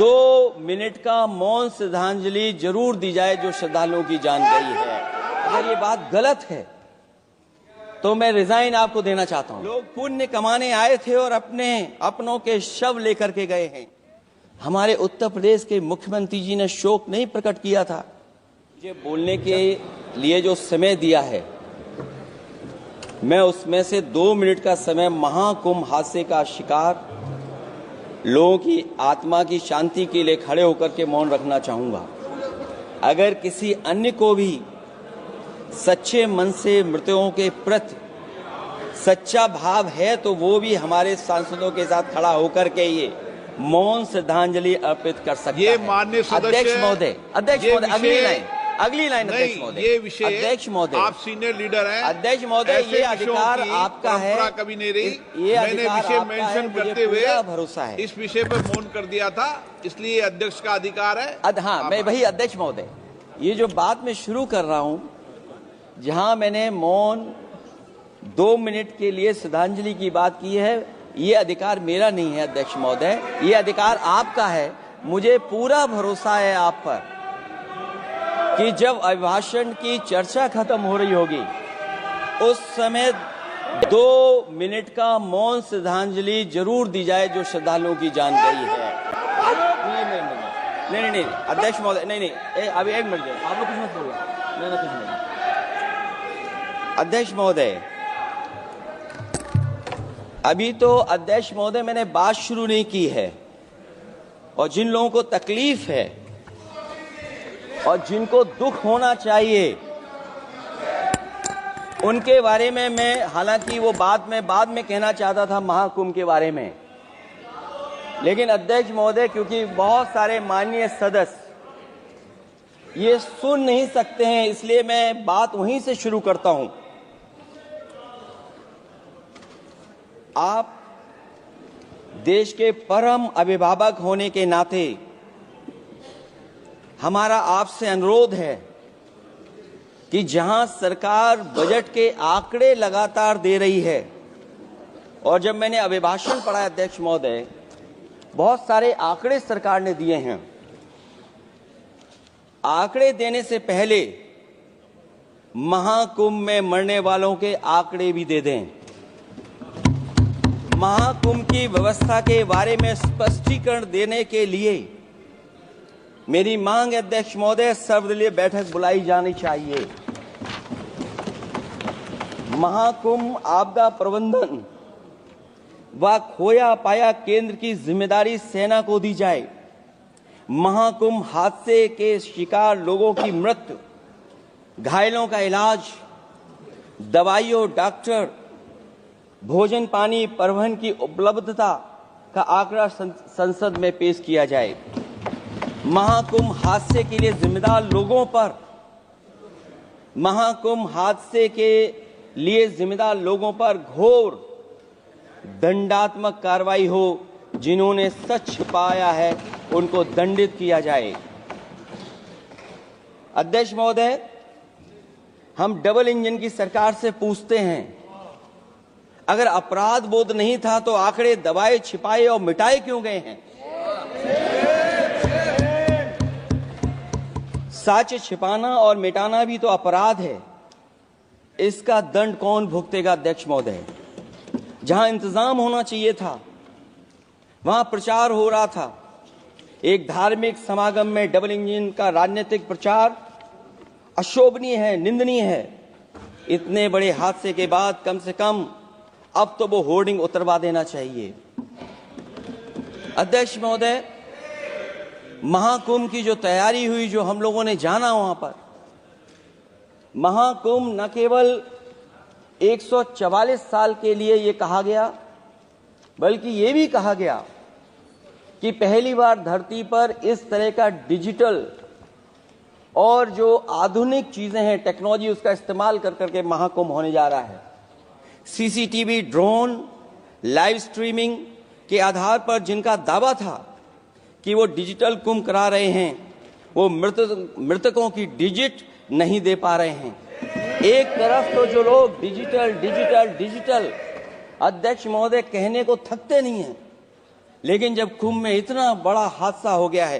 2 minute का मौन श्रद्धांजलि जरूर दी जाए जो श्रद्धालुओं की जान गई है। अगर ये बात गलत है तो मैं रिजाइन आपको देना चाहता हूं। लोग पुण्य कमाने आए थे और अपनों के शव लेकर के गए हैं। हमारे उत्तर प्रदेश के मुख्यमंत्री जी ने शोक नहीं प्रकट किया था। मुझे बोलने के लिए जो समय दिया है, मैं उसमें से 2 मिनट का समय महाकुंभ हादसे का शिकार लोगों की आत्मा की शांति के लिए खड़े होकर के मौन रखना चाहूंगा। अगर किसी अन्य को भी सच्चे मन से मृतकों के प्रति सच्चा भाव है तो वो भी हमारे सांसदों के साथ खड़ा होकर के ये मौन श्रद्धांजलि अर्पित कर सकता है। ये माननीय सदस्य अध्यक्ष महोदय, अगली लाइन अध्यक्ष महोदय, ये विषय अध्यक्ष महोदय, आप सीनियर लीडर हैं। अध्यक्ष महोदय, ये अधिकार आपका है। कभी नहीं रही। ये मैंने विषय मेंशन करते हुए भरोसा है इस विषय पर मौन कर दिया था, इसलिए अध्यक्ष का अधिकार है। हाँ, मैं वही अध्यक्ष महोदय, ये जो बात मैं शुरू कर रहा हूं, जहां मैंने मौन 2 मिनट के लिए श्रद्धांजलि की बात की है, ये अधिकार मेरा नहीं है अध्यक्ष महोदय, ये अधिकार आपका है। मुझे पूरा भरोसा है आप पर कि जब अभिभाषण की चर्चा खत्म हो रही होगी उस समय 2 मिनट का मौन श्रद्धांजलि जरूर दी जाए जो श्रद्धालुओं की जान गई है। नहीं अध्यक्ष महोदय, नहीं अभी 1 मिनट आप लोग कुछ मत बोलो। नहीं कुछ नहीं। अध्यक्ष महोदय, अभी तो अध्यक्ष महोदय मैंने बात शुरू नहीं की है, और जिन लोगों को तकलीफ है और जिनको दुख होना चाहिए उनके बारे में मैं, हालांकि वो बात मैं बाद में कहना चाहता था महाकुंभ के बारे में, लेकिन अध्यक्ष महोदय क्योंकि बहुत सारे माननीय सदस्य ये सुन नहीं सकते हैं, इसलिए मैं बात वहीं से शुरू करता हूं। आप देश के परम अभिभावक होने के नाते हमारा आपसे अनुरोध है कि जहां सरकार बजट के आंकड़े लगातार दे रही है, और जब मैंने अभिभाषण पढ़ा अध्यक्ष महोदय, बहुत सारे आंकड़े सरकार ने दिए हैं। आंकड़े देने से पहले महाकुंभ में मरने वालों के आंकड़े भी दे दें। महाकुंभ की व्यवस्था के बारे में स्पष्टीकरण देने के लिए मेरी मांग अध्यक्ष महोदय, सर्वदलीय बैठक बुलाई जानी चाहिए। महाकुंभ आपदा प्रबंधन व खोया पाया केंद्र की जिम्मेदारी सेना को दी जाए। महाकुंभ हादसे के शिकार लोगों की मृत्यु, घायलों का इलाज, दवाइयों, डॉक्टर, भोजन पानी, परिवहन की उपलब्धता का आंकड़ा संसद में पेश किया जाए। महाकुंभ हादसे के लिए जिम्मेदार लोगों पर, महाकुंभ हादसे के लिए जिम्मेदार लोगों पर घोर दंडात्मक कार्रवाई हो। जिन्होंने सच छिपाया है उनको दंडित किया जाए। अध्यक्ष महोदय, हम डबल इंजन की सरकार से पूछते हैं, अगर अपराध बोध नहीं था तो आंकड़े दबाए, छिपाए और मिटाए क्यों गए हैं? सच छिपाना और मिटाना भी तो अपराध है। इसका दंड कौन भुगतेगा अध्यक्ष महोदय? जहां इंतजाम होना चाहिए था वहां प्रचार हो रहा था। एक धार्मिक समागम में डबल इंजन का राजनीतिक प्रचार अशोभनीय है, निंदनीय है। इतने बड़े हादसे के बाद कम से कम अब तो वो होर्डिंग उतरवा देना चाहिए। अध्यक्ष महोदय, महाकुंभ की जो तैयारी हुई, जो हम लोगों ने जाना वहां पर, महाकुंभ न केवल 144 साल के लिए ये कहा गया, बल्कि ये भी कहा गया कि पहली बार धरती पर इस तरह का डिजिटल और जो आधुनिक चीजें हैं, टेक्नोलॉजी, उसका इस्तेमाल कर करके महाकुंभ होने जा रहा है। सीसीटीवी, ड्रोन, लाइव स्ट्रीमिंग के आधार पर जिनका दावा था कि वो डिजिटल कुंभ करा रहे हैं, वो मृतकों की डिजिट नहीं दे पा रहे हैं। एक तरफ तो जो लोग डिजिटल डिजिटल डिजिटल अध्यक्ष महोदय कहने को थकते नहीं हैं, लेकिन जब कुंभ में इतना बड़ा हादसा हो गया है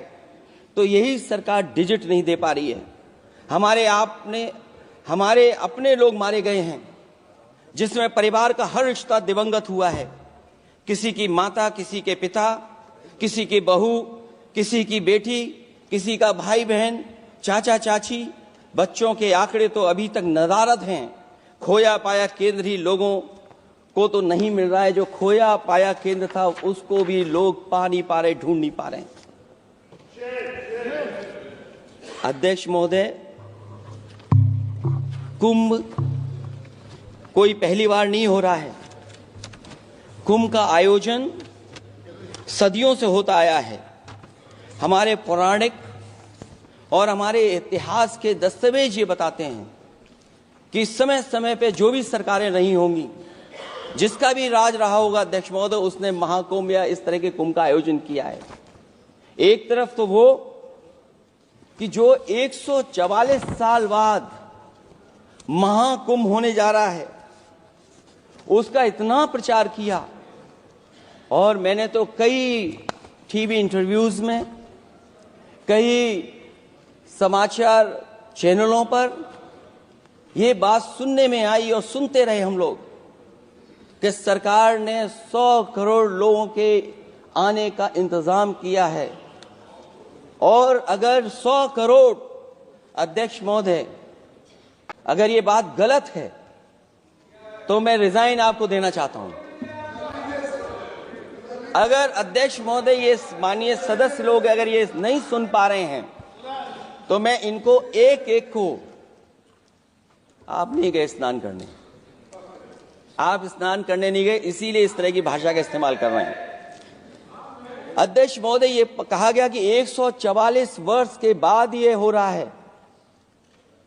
तो यही सरकार डिजिट नहीं दे पा रही है। हमारे अपने लोग मारे गए हैं, जिसमें परिवार का हर रिश्ता दिवंगत हुआ है। किसी की माता, किसी के पिता, किसी की बहू, किसी की बेटी, किसी का भाई बहन, चाचा चाची। बच्चों के आंकड़े तो अभी तक नदारद हैं। खोया पाया केंद्र ही लोगों को तो नहीं मिल रहा है। जो खोया पाया केंद्र था उसको भी लोग पा नहीं पा रहे, ढूंढ नहीं पा रहे। अध्यक्ष महोदय, कुंभ कोई पहली बार नहीं हो रहा है। कुंभ का आयोजन सदियों से होता आया है। हमारे पौराणिक और हमारे इतिहास के दस्तावेज ये बताते हैं कि समय समय पे जो भी सरकारें रही होंगी, जिसका भी राज रहा होगा अध्यक्ष महोदय, उसने महाकुंभ या इस तरह के कुंभ का आयोजन किया है। एक तरफ तो वो कि जो 144 साल बाद महाकुंभ होने जा रहा है, उसका इतना प्रचार किया। और मैंने तो कई टीवी इंटरव्यूज में, कई समाचार चैनलों पर यह बात सुनने में आई और सुनते रहे हम लोग कि सरकार ने 100 करोड़ लोगों के आने का इंतजाम किया है। और अगर 100 करोड़, अध्यक्ष महोदय, अगर ये बात गलत है तो मैं रिजाइन आपको देना चाहता हूं। अगर अध्यक्ष महोदय, ये माननीय सदस्य लोग अगर ये नहीं सुन पा रहे हैं तो मैं इनको एक एक को, आप नहीं गए स्नान करने, आप स्नान करने नहीं गए, इसीलिए इस तरह की भाषा का इस्तेमाल कर रहे हैं। अध्यक्ष महोदय, ये कहा गया कि 144 वर्ष के बाद ये हो रहा है।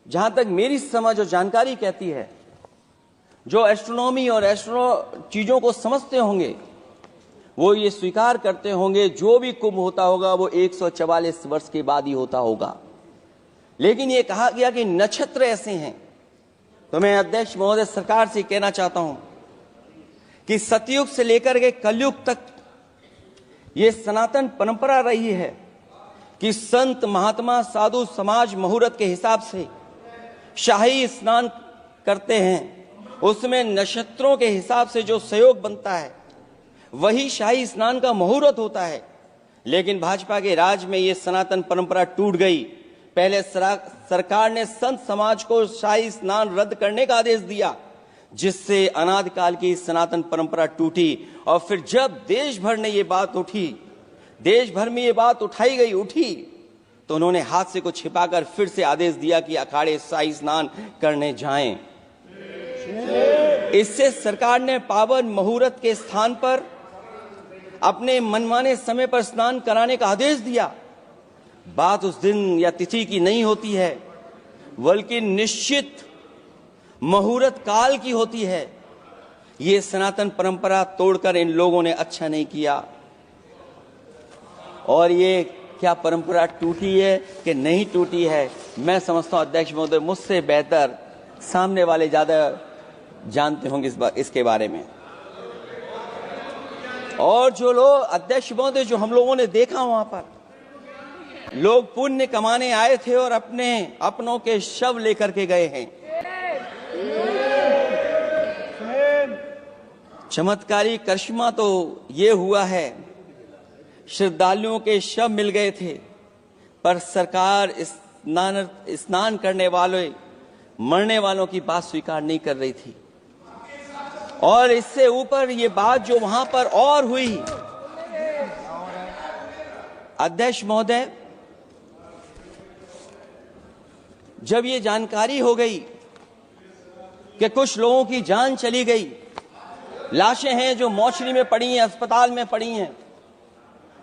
जहां तक मेरी समझ और जानकारी कहती है, जो एस्ट्रोनॉमी और एस्ट्रो चीजों को समझते होंगे वो ये स्वीकार करते होंगे, जो भी कुंभ होता होगा वो 144 वर्ष के बाद ही होता होगा। लेकिन ये कहा गया कि नक्षत्र ऐसे हैं, तो मैं अध्यक्ष महोदय सरकार से कहना चाहता हूं कि सतयुग से लेकर के कलयुग तक ये सनातन परंपरा रही है कि संत महात्मा साधु समाज मुहूर्त के हिसाब से शाही स्नान करते हैं। उसमें नक्षत्रों के हिसाब से जो सहयोग बनता है वही शाही स्नान का मुहूर्त होता है। लेकिन भाजपा के राज में ये सनातन परंपरा टूट गई। पहले सरकार ने संत समाज को शाही स्नान रद्द करने का आदेश दिया, जिससे अनादिकाल की सनातन परंपरा टूटी। और फिर जब देश भर में ये बात उठी, तो उन्होंने हादसे को छिपाकर फिर से आदेश दिया कि अखाड़े शाही स्नान करने जाएं। इससे सरकार ने पावन मुहूर्त के स्थान पर अपने मनमाने समय पर स्नान कराने का आदेश दिया। बात उस दिन या तिथि की नहीं होती है, बल्कि निश्चित मुहूर्त काल की होती है। ये सनातन परंपरा तोड़कर इन लोगों ने अच्छा नहीं किया। और ये क्या परंपरा टूटी है कि नहीं टूटी है, मैं समझता हूं अध्यक्ष महोदय मुझसे बेहतर सामने वाले ज्यादा जानते होंगे इसके बारे में। और जो लोग, अध्यक्ष महोदय, जो हम लोगों ने देखा वहां पर लोग पुण्य कमाने आए थे और अपनों के शव लेकर के गए हैं। चमत्कारी करिश्मा तो ये हुआ है, श्रद्धालुओं के शव मिल गए थे, पर सरकार स्नान करने वाले मरने वालों की बात स्वीकार नहीं कर रही थी। और इससे ऊपर ये बात जो वहां पर और हुई, अध्यक्ष महोदय, जब ये जानकारी हो गई कि कुछ लोगों की जान चली गई, लाशें हैं जो मोर्चरी में पड़ी हैं, अस्पताल में पड़ी हैं,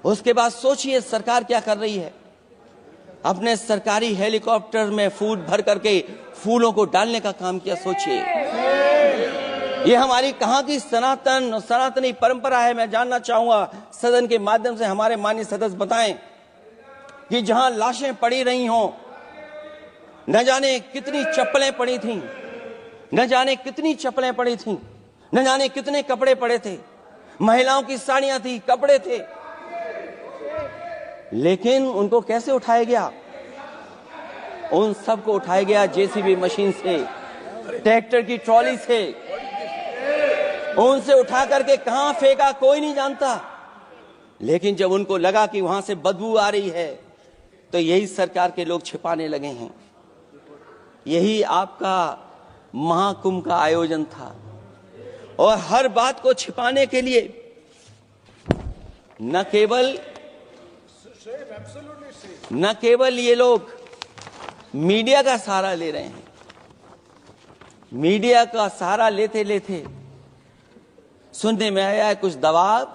उसके बाद सोचिए सरकार क्या कर रही है। अपने सरकारी हेलीकॉप्टर में फूल भर करके फूलों को डालने का काम किया। सोचिए ये हमारी कहां की सनातनी परंपरा है। मैं जानना चाहूंगा सदन के माध्यम से हमारे माननीय सदस्य बताएं कि जहां लाशें पड़ी रही हों, न जाने कितनी चप्पलें पड़ी थीं, न जाने कितनी चप्पलें पड़ी थीं, न जाने कितने कपड़े पड़े थे, महिलाओं की साड़ियां थी, कपड़े थे, लेकिन उनको कैसे उठाया गया? उन सबको उठाया गया जेसीबी मशीन से, ट्रैक्टर की ट्रॉली से। उनसे उठा करके कहां फेंका कोई नहीं जानता, लेकिन जब उनको लगा कि वहां से बदबू आ रही है तो यही सरकार के लोग छिपाने लगे हैं। यही आपका महाकुंभ का आयोजन था, और हर बात को छिपाने के लिए न केवल ये लोग मीडिया का सहारा ले रहे हैं, मीडिया का सहारा लेते लेते सुनने में आया है कुछ दबाव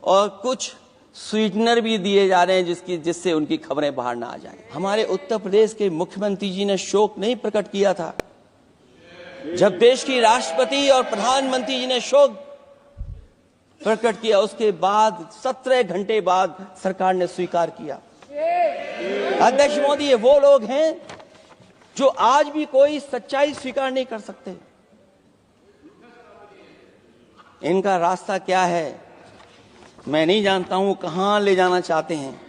और कुछ स्वीटनर भी दिए जा रहे हैं जिससे उनकी खबरें बाहर ना आ जाएं। हमारे उत्तर प्रदेश के मुख्यमंत्री जी ने शोक नहीं प्रकट किया था। जब देश की राष्ट्रपति और प्रधानमंत्री जी ने शोक प्रकट किया, उसके बाद 17 घंटे बाद सरकार ने स्वीकार किया। अध्यक्ष मोदी, ये वो लोग हैं जो आज भी कोई सच्चाई स्वीकार नहीं कर सकते। इनका रास्ता क्या है मैं नहीं जानता हूं, कहां ले जाना चाहते हैं।